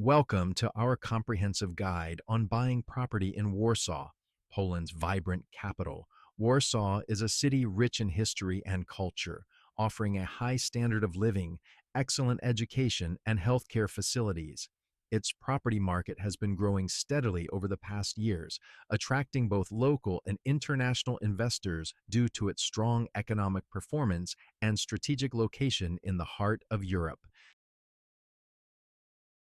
Welcome to our comprehensive guide on buying property in Warsaw, Poland's vibrant capital. Warsaw is a city rich in history and culture, offering a high standard of living, excellent education, and healthcare facilities. Its property market has been growing steadily over the past years, attracting both local and international investors due to its strong economic performance and strategic location in the heart of Europe.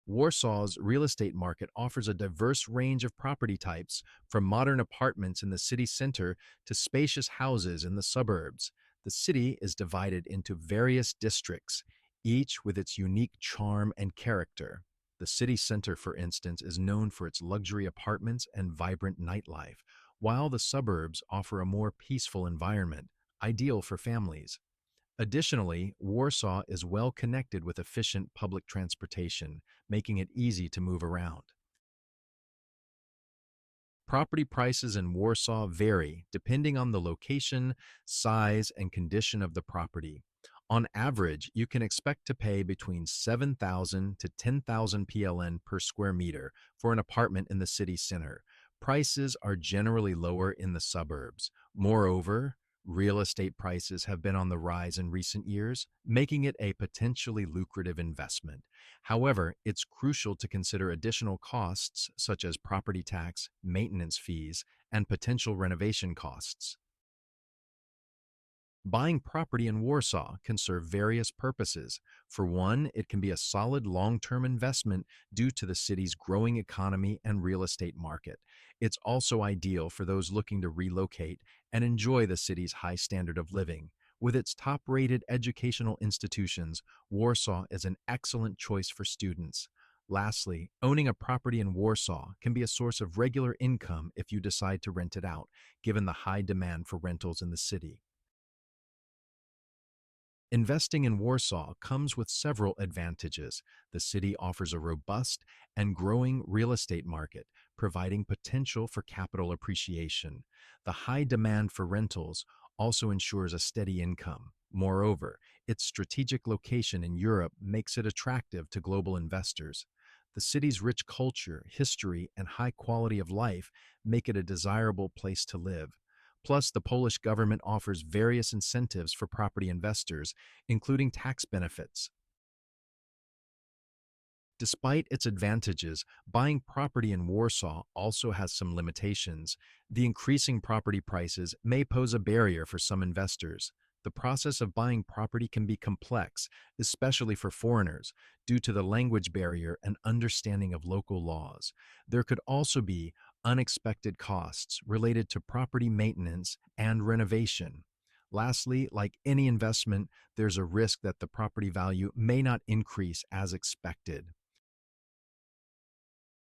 Warsaw's real estate market offers a diverse range of property types, from modern apartments in the city center to spacious houses in the suburbs. The city is divided into various districts, each with its unique charm and character. The city center, for instance, is known for its luxury apartments and vibrant nightlife, while the suburbs offer a more peaceful environment, ideal for families. Additionally, Warsaw is well connected with efficient public transportation, making it easy to move around. Property prices in Warsaw vary depending on the location, size, and condition of the property. On average, you can expect to pay between 7,000 to 10,000 PLN per square meter for an apartment in the city center. Prices are generally lower in the suburbs. Moreover, real estate prices have been on the rise in recent years, making it a potentially lucrative investment. However, it's crucial to consider additional costs such as property tax, maintenance fees, and potential renovation costs. Buying property in Warsaw can serve various purposes. For one, it can be a solid long-term investment due to the city's growing economy and real estate market. It's also ideal for those looking to relocate and enjoy the city's high standard of living. With its top-rated educational institutions, Warsaw is an excellent choice for students. Lastly, owning a property in Warsaw can be a source of regular income if you decide to rent it out, given the high demand for rentals in the city. Investing in Warsaw comes with several advantages. The city offers a robust and growing real estate market, providing potential for capital appreciation. The high demand for rentals also ensures a steady income. Moreover, its strategic location in Europe makes it attractive to global investors. The city's rich culture, history, and high quality of life make it a desirable place to live. Plus, the Polish government offers various incentives for property investors, including tax benefits. Despite its advantages, buying property in Warsaw also has some limitations. The increasing property prices may pose a barrier for some investors. The process of buying property can be complex, especially for foreigners, due to the language barrier and understanding of local laws. There could also be unexpected costs related to property maintenance and renovation. Lastly, like any investment, there's a risk that the property value may not increase as expected.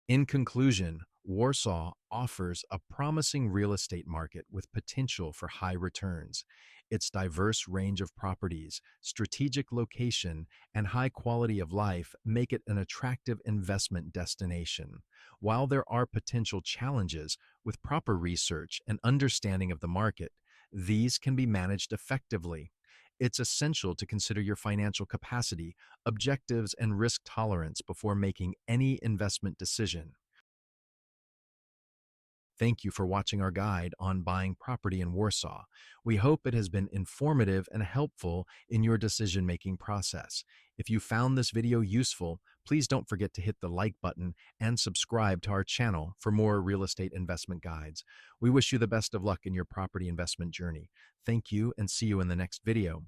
In conclusion, Warsaw offers a promising real estate market with potential for high returns. Its diverse range of properties, strategic location, and high quality of life make it an attractive investment destination. While there are potential challenges, with proper research and understanding of the market, these can be managed effectively. It's essential to consider your financial capacity, objectives, and risk tolerance before making any investment decision. Thank you for watching our guide on buying property in Warsaw. We hope it has been informative and helpful in your decision-making process. If you found this video useful, please don't forget to hit the like button and subscribe to our channel for more real estate investment guides. We wish you the best of luck in your property investment journey. Thank you and see you in the next video.